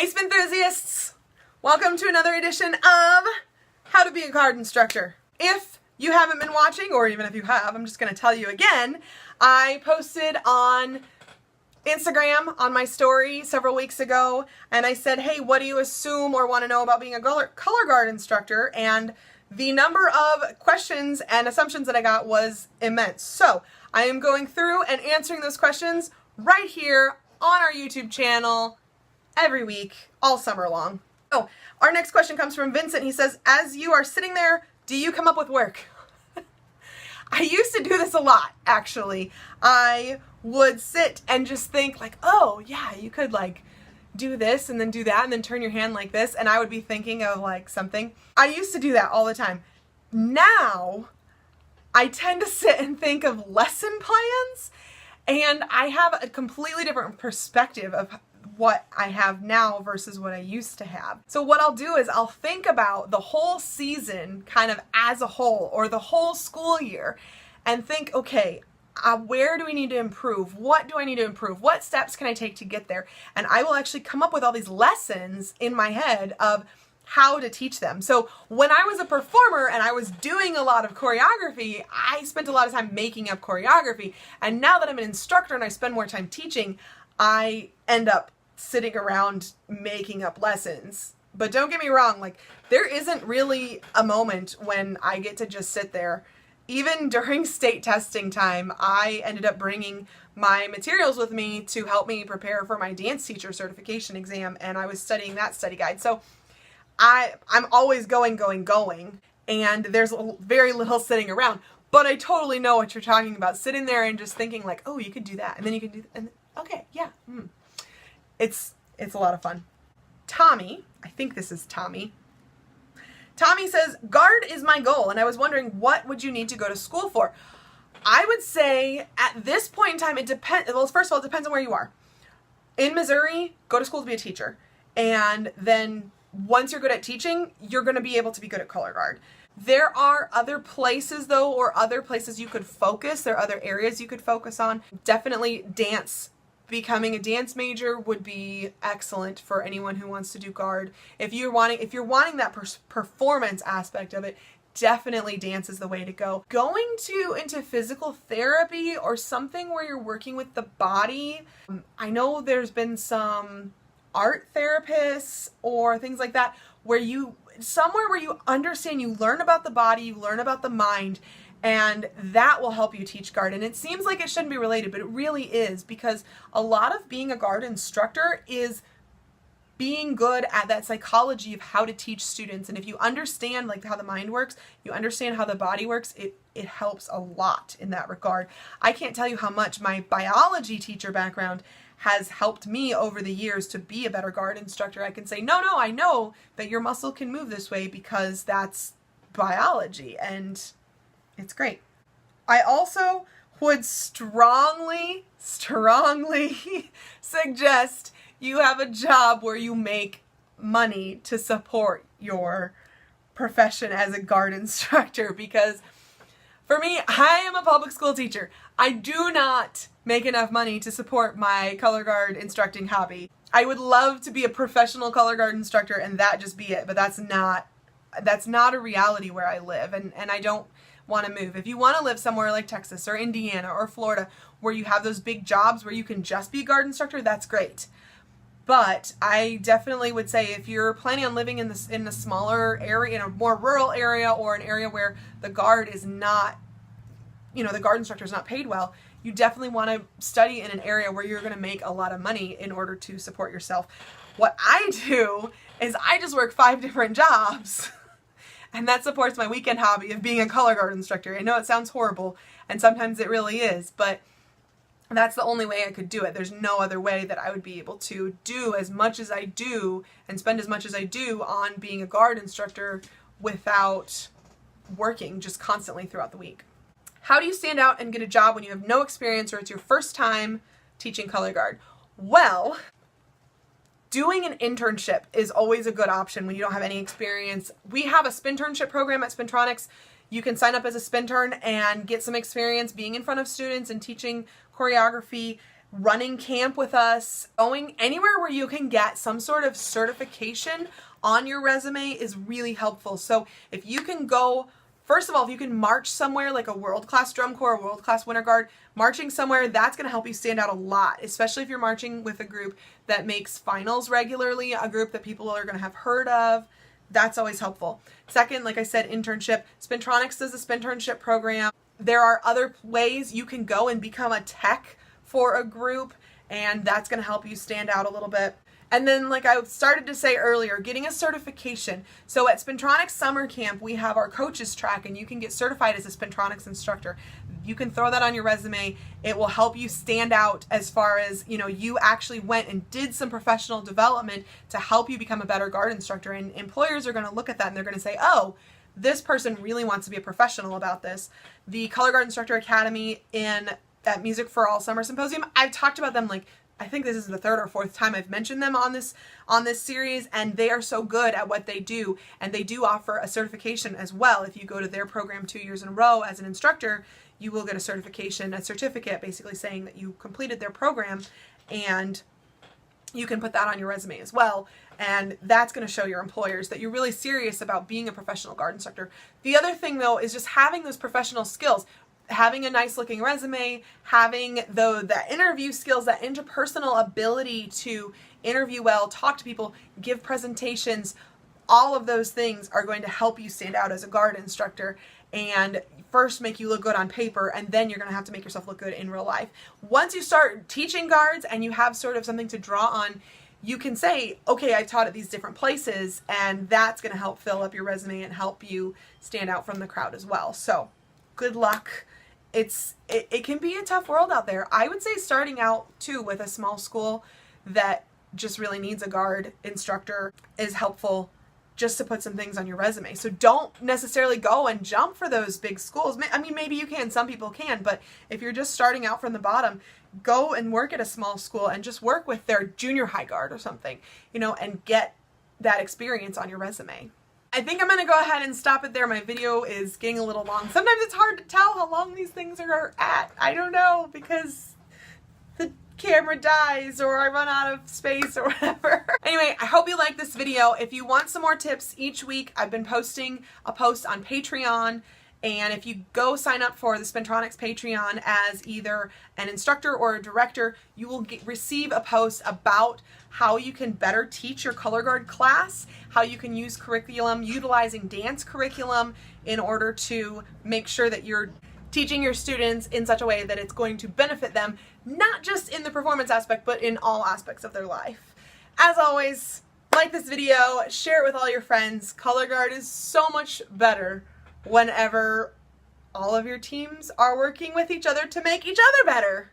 Hey spin enthusiasts! Welcome to another edition of How to Be a Card Instructor. If you haven't been watching, or even if you have, I'm just going to tell you again, I posted on Instagram on my story several weeks ago, and I said, hey, what do you assume or want to know about being a color guard instructor? And the number of questions and assumptions that I got was immense. So I am going through and answering those questions right here on our YouTube channel every week, all summer long. So our next question comes from Vincent. He says, as you are sitting there, do you come up with work? I used to do this a lot, actually. I would sit and just think like, oh yeah, you could like do this and then do that and then turn your hand like this, and I would be thinking of like something. I used to do that all the time. Now I tend to sit and think of lesson plans, and I have a completely different perspective of what I have now versus what I used to have. So what I'll do is I'll think about the whole season kind of as a whole, or the whole school year, and think, okay, where do we need to improve? What do I need to improve? What steps can I take to get there? And I will actually come up with all these lessons in my head of how to teach them. So when I was a performer and I was doing a lot of choreography, I spent a lot of time making up choreography. And now that I'm an instructor and I spend more time teaching, I end up sitting around making up lessons. But don't get me wrong, like there isn't really a moment when I get to just sit there. Even during state testing time, I ended up bringing my materials with me to help me prepare for my dance teacher certification exam, and I was studying that study guide. So I'm always going, and there's very little sitting around. But I totally know what you're talking about, sitting there and just thinking like, oh, you could do that, and then you could do that, and okay, yeah. It's a lot of fun. Tommy, I think this is Tommy. Tommy says, guard is my goal, and I was wondering, what would you need to go to school for? I would say at this point in time, it depends. Well, first of all, it depends on where you are. In Missouri, go to school to be a teacher. And then once you're good at teaching, you're going to be able to be good at color guard. There are other places though, or other places you could focus. There are other areas you could focus on. Definitely dance. Becoming a dance major would be excellent for anyone who wants to do guard. If you're wanting that performance aspect of it, definitely dance is the way to go. Going into physical therapy or something where you're working with the body. I know there's been some art therapists or things like that somewhere where you understand, you learn about the body, you learn about the mind, and that will help you teach guard. And it seems like it shouldn't be related, but it really is, because a lot of being a guard instructor is being good at that psychology of how to teach students. And if you understand like how the mind works, you understand how the body works, it helps a lot in that regard. I can't tell you how much my biology teacher background has helped me over the years to be a better guard instructor. I can say, no, I know that your muscle can move this way because that's biology, and it's great. I also would strongly suggest you have a job where you make money to support your profession as a guard instructor, because for me, I am a public school teacher. I do not make enough money to support my color guard instructing hobby. I would love to be a professional color guard instructor and that just be it, but that's not a reality where I live, and I don't want to move. If you want to live somewhere like Texas or Indiana or Florida where you have those big jobs where you can just be a guard instructor, that's great. But I definitely would say if you're planning on living in a smaller area, in a more rural area, or an area where the guard is not, the guard instructor is not paid well, you definitely want to study in an area where you're going to make a lot of money in order to support yourself. What I do is I just work 5 different jobs. And that supports my weekend hobby of being a color guard instructor. I know it sounds horrible, and sometimes it really is, but that's the only way I could do it. There's no other way that I would be able to do as much as I do and spend as much as I do on being a guard instructor without working just constantly throughout the week. How do you stand out and get a job when you have no experience or it's your first time teaching color guard? Well, doing an internship is always a good option when you don't have any experience. We have a spinternship program at Spintronics. You can sign up as a spintern and get some experience being in front of students and teaching choreography running camp with us, going anywhere where you can get some sort of certification on your resume is really helpful. So if you can go, first of all, if you can march somewhere like a world-class drum corps, world-class winter guard, marching somewhere, that's going to help you stand out a lot, especially if you're marching with a group that makes finals regularly, a group that people are going to have heard of. That's always helpful. Second, like I said, internship. Spintronics does a spinternship program. There are other ways you can go and become a tech for a group, and that's going to help you stand out a little bit. And then, like I started to say earlier, getting a certification. So at Spintronics Summer Camp, we have our coaches track, and you can get certified as a Spintronics instructor. You can throw that on your resume. It will help you stand out as far as, you know, you actually went and did some professional development to help you become a better guard instructor. And employers are going to look at that and they're going to say, oh, this person really wants to be a professional about this. The Color Guard Instructor Academy at Music for All Summer Symposium, I've talked about them, like, I think this is the third or fourth time I've mentioned them on this series, and they are so good at what they do, and they do offer a certification as well. If you go to their program 2 years in a row as an instructor, you will get a certification, a certificate basically saying that you completed their program, and you can put that on your resume as well, and that's going to show your employers that you're really serious about being a professional guard instructor. The other thing, though, is just having those professional skills. Having a nice looking resume, having the interview skills, that interpersonal ability to interview well, talk to people, give presentations, all of those things are going to help you stand out as a guard instructor and first make you look good on paper, and then you're going to have to make yourself look good in real life. Once you start teaching guards and you have sort of something to draw on, you can say, okay, I taught at these different places, and that's going to help fill up your resume and help you stand out from the crowd as well. So good luck. It can be a tough world out there. I would say starting out too with a small school that just really needs a guard instructor is helpful, just to put some things on your resume. So don't necessarily go and jump for those big schools. I mean, maybe you can, some people can, but if you're just starting out from the bottom, go and work at a small school and just work with their junior high guard or something, you know, and get that experience on your resume. I think I'm going to go ahead and stop it there. My video is getting a little long. Sometimes it's hard to tell how long these things are at. I don't know, because the camera dies or I run out of space or whatever. Anyway, I hope you like this video. If you want some more tips each week, I've been posting a post on Patreon. And if you go sign up for the Spintronics Patreon as either an instructor or a director, you will receive a post about how you can better teach your color guard class, how you can use curriculum, utilizing dance curriculum in order to make sure that you're teaching your students in such a way that it's going to benefit them, not just in the performance aspect, but in all aspects of their life. As always, like this video, share it with all your friends. Color guard is so much better whenever all of your teams are working with each other to make each other better.